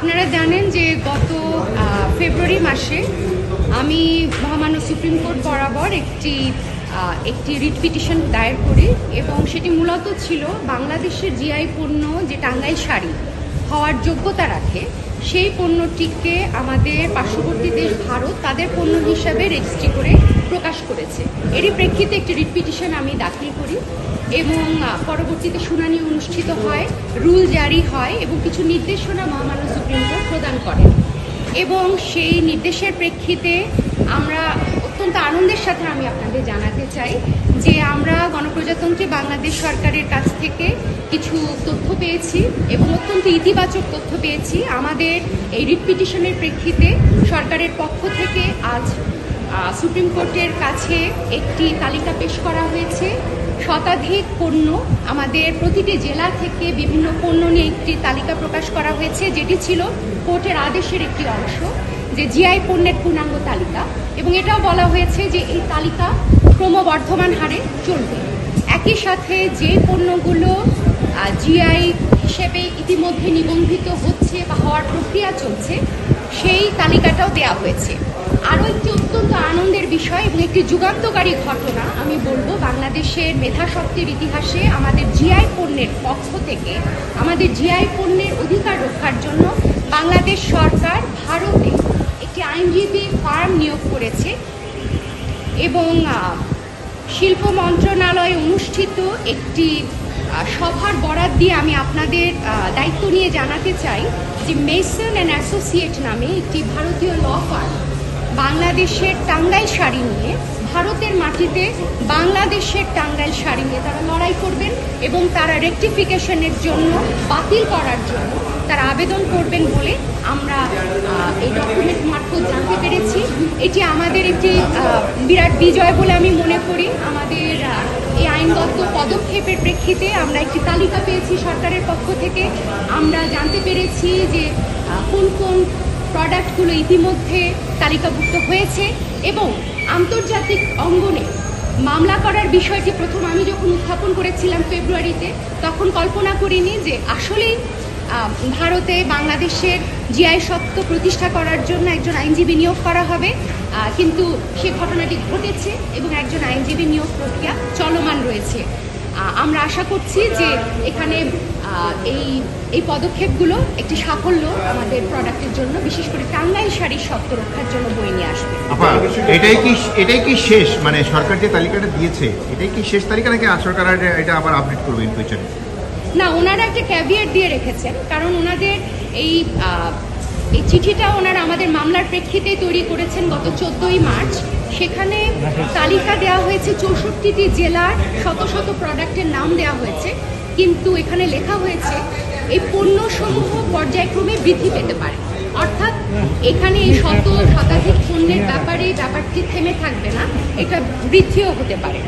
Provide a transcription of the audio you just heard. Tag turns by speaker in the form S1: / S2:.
S1: আপনারা জানেন যে গত ফেব্রুয়ারি মাসে আমি মহামান্য সুপ্রিম কোর্ট বরাবর একটি রিট পিটিশন দায়ের করি এবং সেটি মূলত ছিল বাংলাদেশের জিআই পণ্য যে টাঙ্গাইল শাড়ি হওয়ার যোগ্যতা রাখে সেই পণ্যটিকে আমাদের পার্শ্ববর্তী দেশ ভারত তাদের পণ্য হিসাবে রেজিস্ট্রি করে প্রকাশ করেছে। এরই প্রেক্ষিতে একটি রিট পিটিশন আমি দাখিল করি এবং পরবর্তীতে শুনানি অনুষ্ঠিত হয়, রুল জারি হয় এবং কিছু নির্দেশনা মহামান্য সুপ্রিম কোর্ট প্রদান করেন এবং সেই নির্দেশের প্রেক্ষিতে আমরা অত্যন্ত আনন্দের সাথে আমি আপনাদের জানাতে চাই যে আমরা গণপ্রজাতন্ত্রী বাংলাদেশ সরকারের কাছ থেকে কিছু তথ্য পেয়েছি এবং অত্যন্ত ইতিবাচক তথ্য পেয়েছি। আমাদের এই রিট পিটিশনের প্রেক্ষিতে সরকারের পক্ষ থেকে আজ সুপ্রিম কোর্টের কাছে একটি তালিকা পেশ করা হয়েছে। শতাধিক পণ্য, আমাদের প্রতিটি জেলা থেকে বিভিন্ন পণ্য নিয়ে একটি তালিকা প্রকাশ করা হয়েছে, যেটি ছিল কোর্টের আদেশের একটি অংশ, যে জিআই পণ্যের পূর্ণাঙ্গ তালিকা, এবং এটাও বলা হয়েছে যে এই তালিকা ক্রমবর্ধমান হারে চলবে। একই সাথে যে পণ্যগুলো জিআই হিসেবে ইতিমধ্যে নিবন্ধিত হচ্ছে বা হওয়ার প্রক্রিয়া চলছে সেই তালিকাটাও দেওয়া হয়েছে। আরও একটি অত্যন্ত আনন্দের বিষয় এবং একটি যুগান্তকারী ঘটনা আমি বলবো, বাংলাদেশের মেধাশক্তির ইতিহাসে আমাদের জিআই পণ্যের পক্ষ থেকে আমাদের জিআই পণ্যের অধিকার রক্ষার জন্য বাংলাদেশ সরকার ভারতে একটি আইনজীবী ফার্ম নিয়োগ করেছে এবং শিল্প মন্ত্রণালয়ে অনুষ্ঠিত একটি সভার বরাত দিয়ে আমি আপনাদের দায়িত্ব নিয়ে জানাতে চাই যে মেসন অ্যান্ড অ্যাসোসিয়েট নামে একটি ভারতীয় ল ফার্ম বাংলাদেশের টাঙ্গাইল শাড়ি নিয়ে ভারতের মাটিতে বাংলাদেশের টাঙ্গাইল শাড়ি নিয়ে তারা লড়াই করবেন এবং তারা রেকটিফিকেশনের জন্য, বাতিল করার জন্য তারা আবেদন করবেন বলে আমরা এই ডকুমেন্ট মারফত জানতে পেরেছি। এটি আমাদের একটি বিরাট বিজয় বলে আমি মনে করি। আমাদের এই আইনগত পদক্ষেপের প্রেক্ষিতে আমরা একটি তালিকা পেয়েছি সরকারের পক্ষ থেকে। আমরা জানতে পেরেছি যে কোন কোন প্রোডাক্টগুলো ইতিমধ্যে তালিকাভুক্ত হয়েছে এবং আন্তর্জাতিক অঙ্গনে মামলা করার বিষয়টি প্রথম আমি যখন উত্থাপন করেছিলাম ফেব্রুয়ারিতে, তখন কল্পনা করিনি যে আসলেই ভারতে বাংলাদেশের জিআই সত্ত্ব প্রতিষ্ঠা করার জন্য একজন আইনজীবী নিয়োগ করা হবে, কিন্তু সে ঘটনাটি ঘটেছে এবং একজন আইনজীবী নিয়োগ প্রক্রিয়া চলমান রয়েছে। আমরা আশা করছি যে এখানে এই পদক্ষেপগুলো একটি সাফল্য আমাদের প্রোডাক্টের জন্য, বিশেষ করে টাঙ্গাইল শাড়ির সত্ত্ব রক্ষার জন্য বয়ে নিয়ে আসবে।
S2: এটাই কি শেষ, মানে সরকার যে তালিকাটা দিয়েছে এটাই কি শেষ তালিকা, নাকি সরকার এটা আবার আপডেট করবে ইন ফিউচারে?
S1: না, ওনারা একটা ক্যাভিয়েট দিয়ে রেখেছেন, কারণ ওনাদের এই চিঠিটা ওনারা আমাদের মামলার প্রেক্ষিতে তৈরি করেছেন গত 14ই মার্চ। সেখানে তালিকা দেওয়া হয়েছে 64টি জেলার শত শত প্রোডাক্টের নাম দেওয়া হয়েছে, কিন্তু এখানে লেখা হয়েছে এই পণ্যসমূহ পর্যায়ক্রমে বৃদ্ধি পেতে পারে। অর্থাৎ এখানে এই শতাধিক পণ্যের ব্যাপারটি থেমে থাকবে না, এটা বৃদ্ধিও হতে পারে।